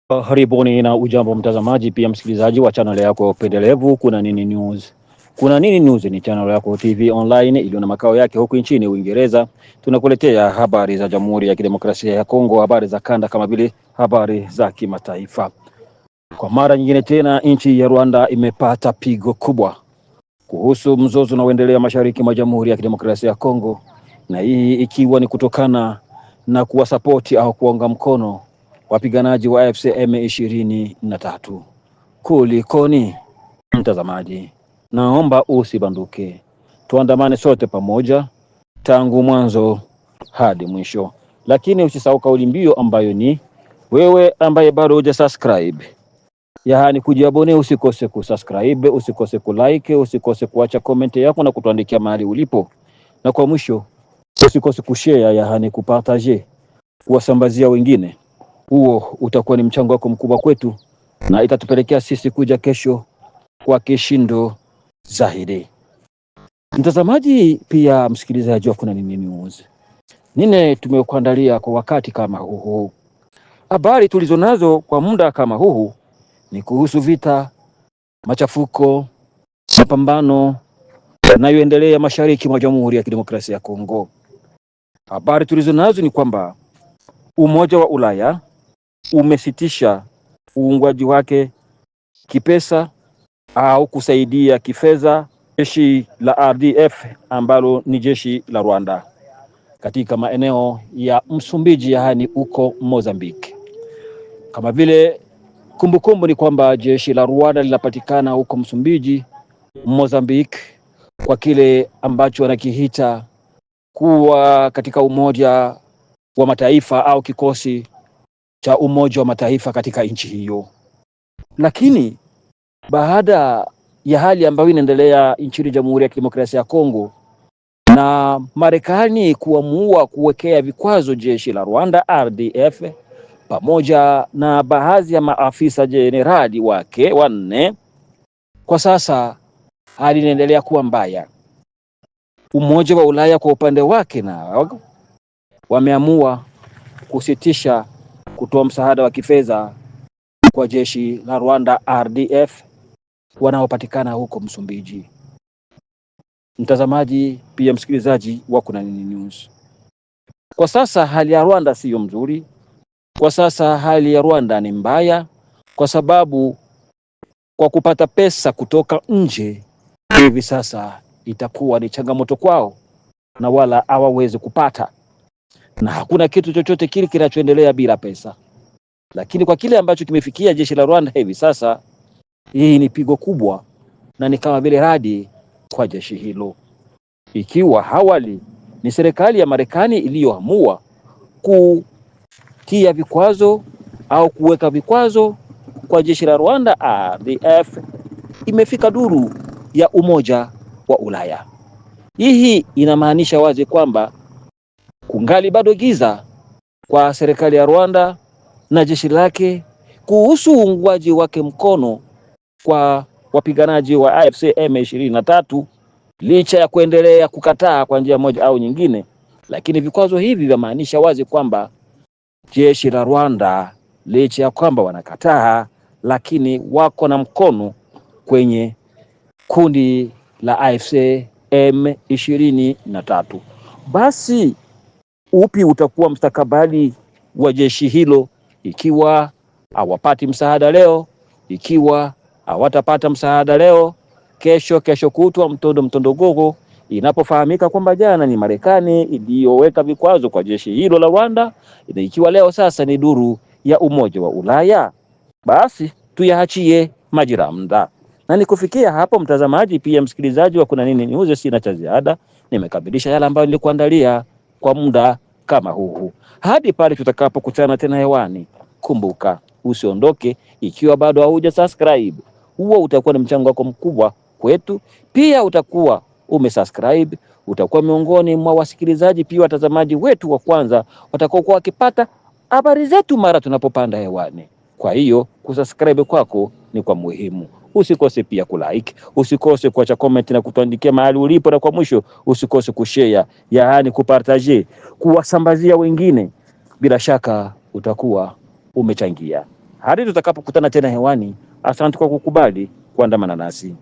Karibuni na ujambo mtazamaji pia msikilizaji wa channel yako pendelevu Kuna Nini News. Kuna Nini News ni channel yako TV online iliyo na makao yake huku nchini Uingereza. Tunakuletea habari za Jamhuri ya Kidemokrasia ya Kongo, habari za kanda kama vile habari za kimataifa. Kwa mara nyingine tena nchi ya Rwanda imepata pigo kubwa kuhusu mzozo unaoendelea mashariki mwa Jamhuri ya Kidemokrasia ya Kongo, na hii ikiwa ni kutokana na kuwasapoti au kuunga mkono wapiganaji wa AFC M23. Kulikoni mtazamaji? Naomba usibanduke, tuandamane sote pamoja tangu mwanzo hadi mwisho. Lakini usisahau kauli mbiu ambayo ni wewe ambaye bado hujasubscribe, yaani kujiabone, usikose kusubscribe, usikose kulike, usikose kuacha comment yako na kutuandikia mahali ulipo, na kwa mwisho usikose kushare, yaani kupartage, kuwasambazia wengine. Huo utakuwa ni mchango wako mkubwa kwetu na itatupelekea sisi kuja kesho kwa kishindo zaidi. Mtazamaji pia msikilizaji wa Kuna Nini News, nine tumekuandalia kwa wakati kama huu. Habari tulizonazo kwa muda kama huu ni kuhusu vita, machafuko, mapambano yanayoendelea mashariki mwa Jamhuri ya Kidemokrasia ya Kongo. Habari tulizonazo ni kwamba Umoja wa Ulaya umesitisha uungwaji wake kipesa au kusaidia kifedha jeshi la RDF ambalo ni jeshi la Rwanda katika maeneo ya Msumbiji, yaani huko Mozambique. Kama vile kumbukumbu ni kwamba jeshi la Rwanda linapatikana huko Msumbiji, Mozambique, kwa kile ambacho wanakiita kuwa katika Umoja wa Mataifa au kikosi cha Umoja wa Mataifa katika nchi hiyo. Lakini baada ya hali ambayo inaendelea nchini Jamhuri ya Kidemokrasia ya Kongo na Marekani kuamua kuwekea vikwazo jeshi la Rwanda RDF pamoja na baadhi ya maafisa jenerali wake wanne, kwa sasa hali inaendelea kuwa mbaya. Umoja wa Ulaya kwa upande wake na wameamua kusitisha kutoa msaada wa kifedha kwa jeshi la Rwanda RDF wanaopatikana huko Msumbiji. Mtazamaji pia msikilizaji wa Kuna Nini News, kwa sasa hali ya Rwanda siyo mzuri. Kwa sasa hali ya Rwanda ni mbaya kwa sababu kwa kupata pesa kutoka nje hivi sasa itakuwa ni changamoto kwao na wala hawawezi kupata, na hakuna kitu chochote kile kinachoendelea bila pesa. Lakini kwa kile ambacho kimefikia jeshi la Rwanda hivi sasa, hii ni pigo kubwa na ni kama vile radi kwa jeshi hilo. Ikiwa awali ni serikali ya Marekani iliyoamua kutia vikwazo au kuweka vikwazo kwa jeshi la Rwanda RDF, imefika duru ya Umoja wa Ulaya. Hii inamaanisha wazi kwamba kungali bado giza kwa serikali ya Rwanda na jeshi lake kuhusu uungwaji wake mkono kwa wapiganaji wa AFC M23, licha ya kuendelea kukataa kwa njia moja au nyingine. Lakini vikwazo hivi vinamaanisha wazi kwamba jeshi la Rwanda, licha ya kwamba wanakataa, lakini wako na mkono kwenye kundi la AFC M23. Basi upi utakuwa mstakabali wa jeshi hilo ikiwa hawapati msaada leo, ikiwa hawatapata msaada leo, kesho kutwa, mtondo gogo, inapofahamika kwamba jana ni Marekani iliyoweka vikwazo kwa jeshi hilo la Rwanda, na ikiwa leo sasa ni duru ya Umoja wa Ulaya, basi tuyaachie majiramda. Na nikufikia hapo mtazamaji pia msikilizaji wa Kuna Nini News, sina cha ziada, nimekamilisha yale ambayo nilikuandalia kwa muda kama huu. Hadi pale tutakapokutana tena hewani, kumbuka usiondoke ikiwa bado hauja subscribe. Huo utakuwa ni mchango wako mkubwa kwetu. Pia utakuwa umesubscribe, utakuwa miongoni mwa wasikilizaji pia watazamaji wetu wa kwanza watakao kuwa wakipata habari zetu mara tunapopanda hewani. Kwa hiyo kusubscribe kwako ni kwa muhimu. Usikose pia kulike, usikose kuacha comment na kutuandikia mahali ulipo, na kwa mwisho usikose kushare, yaani kupartage, kuwasambazia wengine. Bila shaka utakuwa umechangia. Hadi tutakapokutana tena hewani, asante kwa kukubali kuandamana nasi.